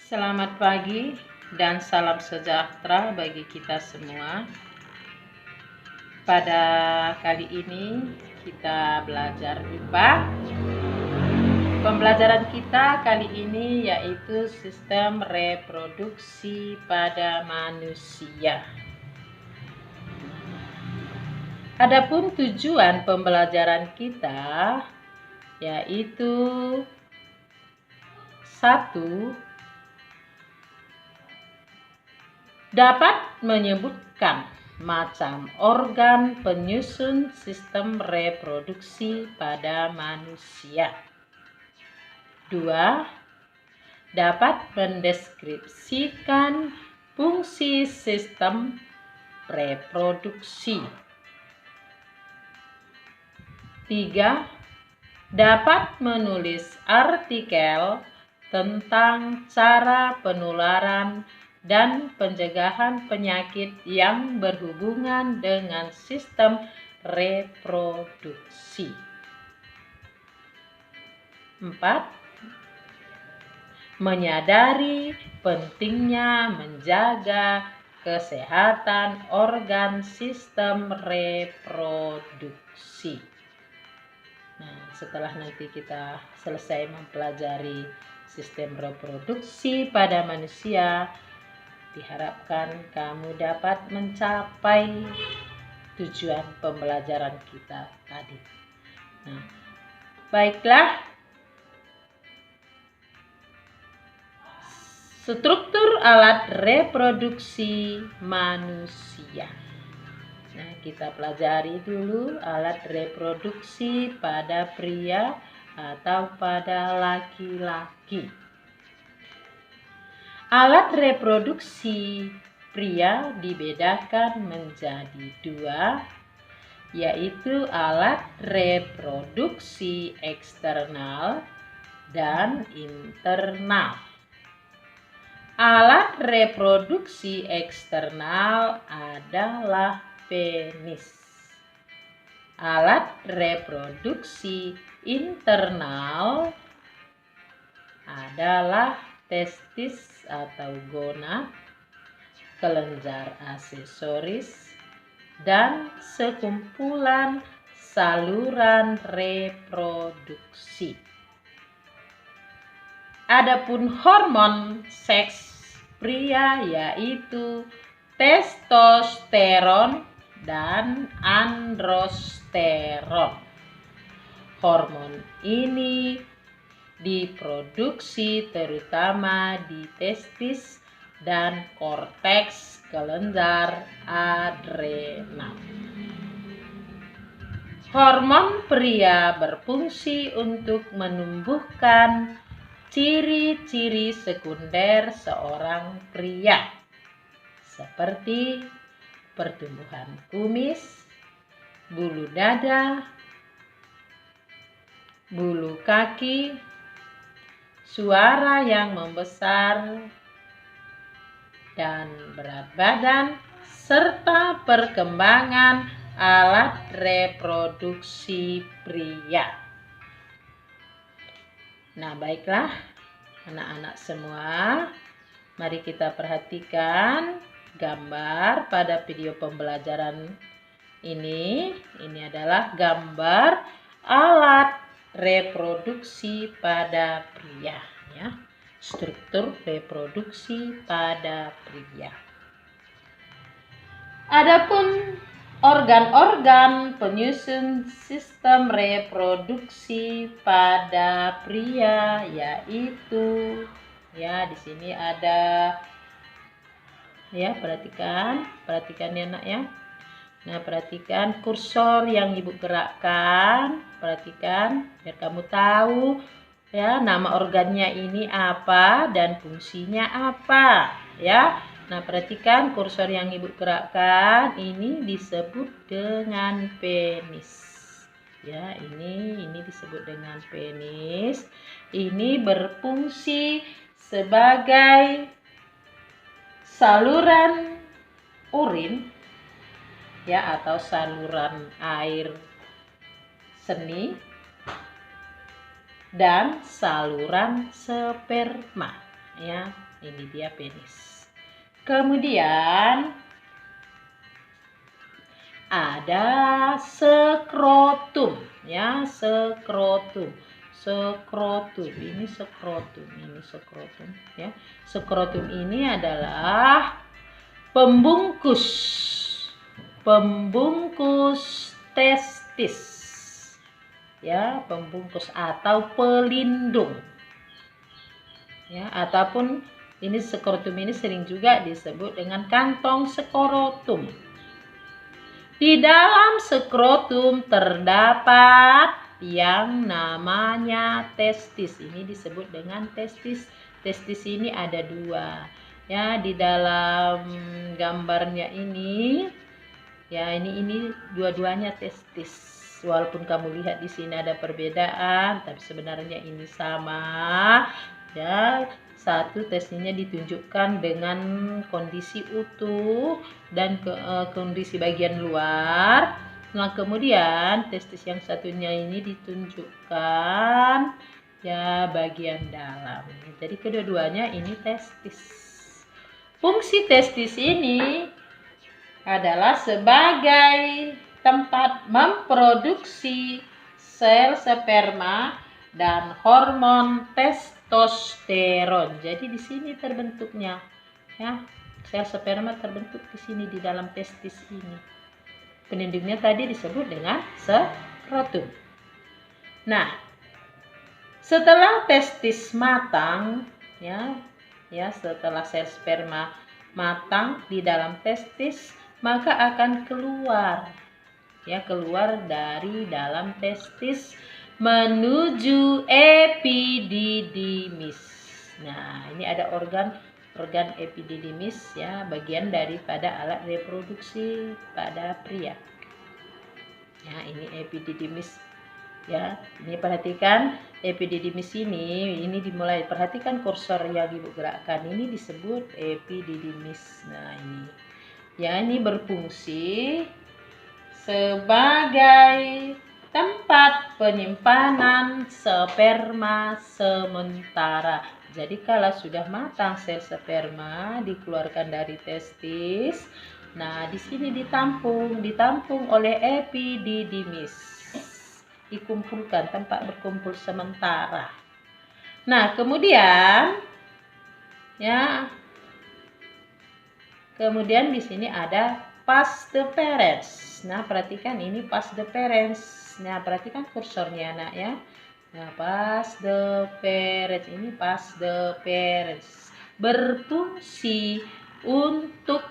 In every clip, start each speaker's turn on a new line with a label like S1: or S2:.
S1: Selamat pagi dan salam sejahtera bagi kita semua. Pada kali ini kita belajar IPA. Pembelajaran kita kali ini yaitu sistem reproduksi pada manusia. Adapun tujuan pembelajaran kita yaitu 1. Dapat menyebutkan macam organ penyusun sistem reproduksi pada manusia. 2. Dapat mendeskripsikan fungsi sistem reproduksi. 3. Dapat menulis artikel tentang cara penularan dan pencegahan penyakit yang berhubungan dengan sistem reproduksi. 4. Menyadari pentingnya menjaga kesehatan organ sistem reproduksi. Nah, setelah nanti kita selesai mempelajari sistem reproduksi pada manusia, diharapkan kamu dapat mencapai tujuan pembelajaran kita tadi. Nah, baiklah. Struktur alat reproduksi manusia. Nah, kita pelajari dulu alat reproduksi pada pria atau pada laki-laki. Alat reproduksi pria dibedakan menjadi 2, yaitu alat reproduksi eksternal dan internal. Alat reproduksi eksternal adalah penis. Alat reproduksi internal adalah testis atau gonad, kelenjar aksesoris, dan sekumpulan saluran reproduksi. Adapun hormon seks pria yaitu testosteron dan androsteron. Hormon ini diproduksi terutama di testis dan korteks kelenjar adrenal. Hormon pria berfungsi untuk menumbuhkan ciri-ciri sekunder seorang pria, seperti pertumbuhan kumis, bulu dada, bulu kaki, suara yang membesar, dan berat badan, serta perkembangan alat reproduksi pria. Nah, baiklah anak-anak semua, mari kita perhatikan gambar pada video pembelajaran ini. Ini adalah gambar alat reproduksi pada pria, ya. Struktur reproduksi pada pria. Adapun organ-organ penyusun sistem reproduksi pada pria yaitu, ya, di sini ada, ya, perhatikan ya nak, ya. Nah, perhatikan kursor yang ibu gerakkan, perhatikan biar kamu tahu, ya, nama organnya ini apa dan fungsinya apa, ya. Nah, perhatikan kursor yang ibu gerakkan ini disebut dengan penis. Ya, ini disebut dengan penis. Ini berfungsi sebagai saluran urin, ya, atau saluran air seni dan saluran sperma. Ya, ini dia penis. Kemudian ada skrotum, ya, skrotum. Skrotum, ini skrotum, ya. Skrotum ini adalah pembungkus testis, ya, pembungkus atau pelindung, ya, ataupun ini skrotum ini sering juga disebut dengan kantong skrotum. Di dalam skrotum terdapat yang namanya testis. Ini disebut dengan testis. Testis ini ada dua. Ya, di dalam gambarnya ini, ya, ini dua-duanya testis. Walaupun kamu lihat di sini ada perbedaan, tapi sebenarnya ini sama. Ya, satu testisnya ditunjukkan dengan kondisi utuh dan kondisi bagian luar. Nah, kemudian testis yang satunya ini ditunjukkan, ya, bagian dalam. Jadi kedua-duanya ini testis. Fungsi testis ini adalah sebagai tempat memproduksi sel sperma dan hormon testosteron. Jadi di sini terbentuknya, ya, sel sperma terbentuk di sini di dalam testis ini. Pelindungnya tadi disebut dengan skrotum. Nah, setelah testis matang, ya, setelah sel sperma matang di dalam testis, maka akan keluar, ya, keluar dari dalam testis menuju epididymis. Nah, ini ada organ epididymis, ya, bagian daripada alat reproduksi pada pria. Ya, ini epididymis. Ya, ini perhatikan epididymis ini dimulai, perhatikan kursor yang Ibu gerakkan ini disebut epididymis. Nah, ini, ya, ini berfungsi sebagai tempat penyimpanan sperma sementara. Jadi kalau sudah matang sel sperma dikeluarkan dari testis, nah, di sini ditampung oleh epididymis. Dikumpulkan, tempat berkumpul sementara. Nah, kemudian, ya, kemudian di sini ada pars deferens. Nah, perhatikan ini pars deferens. Nah, perhatikan kursornya, Nak, ya. Nah, pars deferens ini pars deferens berfungsi untuk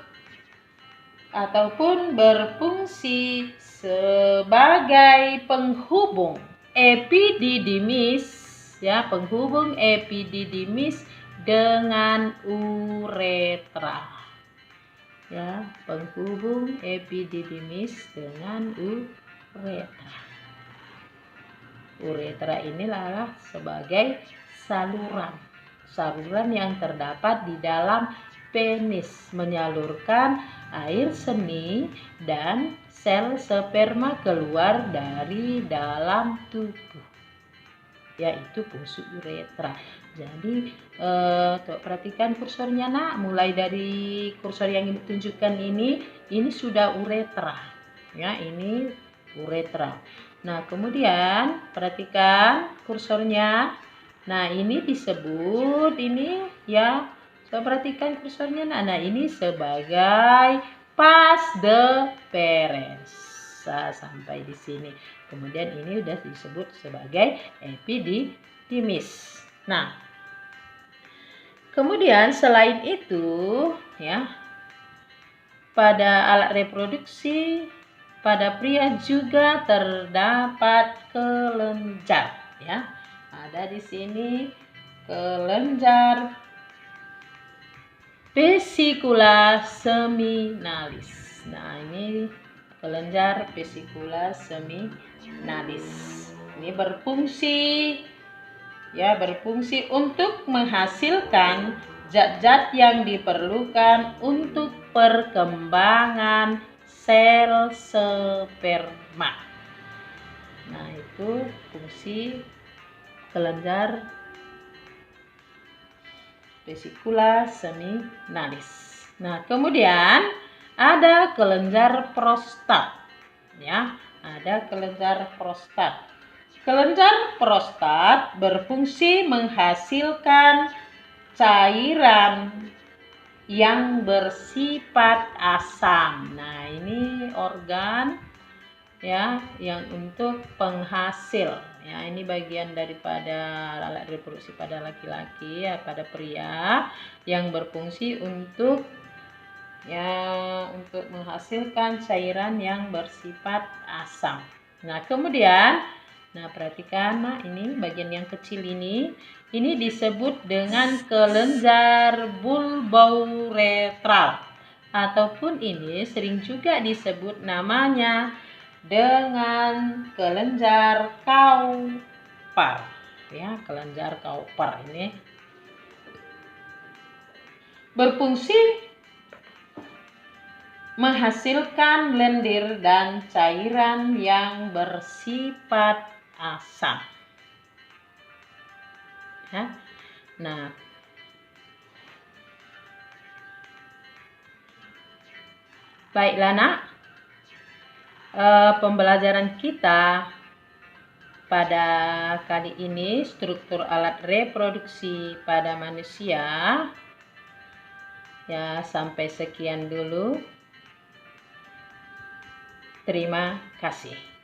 S1: ataupun berfungsi sebagai penghubung epididymis, ya, penghubung epididymis dengan uretra, ya, penghubung epididymis dengan uretra. Uretra inilah sebagai saluran yang terdapat di dalam penis, menyalurkan air seni dan sel sperma keluar dari dalam tubuh, yaitu fungsi uretra. Jadi perhatikan kursornya, Nak, mulai dari kursor yang ditunjukkan ini sudah uretra, ya, ini uretra. Nah, kemudian perhatikan kursornya. Nah, ini disebut ini, ya, so, perhatikan kursornya. Nah, ini sebagai pars deferens. Nah, sampai di sini. Kemudian ini sudah disebut sebagai epididymis. Nah, kemudian selain itu, ya, pada alat reproduksi pada pria juga terdapat kelenjar, ya. Ada di sini kelenjar vesicula seminalis. Nah, ini kelenjar vesicula seminalis. Ini berfungsi, ya, berfungsi untuk menghasilkan zat-zat yang diperlukan untuk perkembangan sel sperma. Nah, itu fungsi kelenjar Vesicula seminalis. Nah, kemudian ada kelenjar prostat. Ya, ada kelenjar prostat. Kelenjar prostat berfungsi menghasilkan cairan yang bersifat asam. Nah, ini organ ya yang untuk penghasil. Ya, ini bagian daripada alat reproduksi pada laki-laki ya, pada pria yang berfungsi untuk menghasilkan cairan yang bersifat asam. Nah, kemudian perhatikan, ini bagian yang kecil ini disebut dengan kelenjar bulbouretral, ataupun ini sering juga disebut namanya dengan kelenjar Cowper. Ya, kelenjar Cowper ini berfungsi menghasilkan lendir dan cairan yang bersifat asam. Ya. Nah, baiklah nak, pembelajaran kita pada kali ini struktur alat reproduksi pada manusia. Ya, sampai sekian dulu. Terima kasih.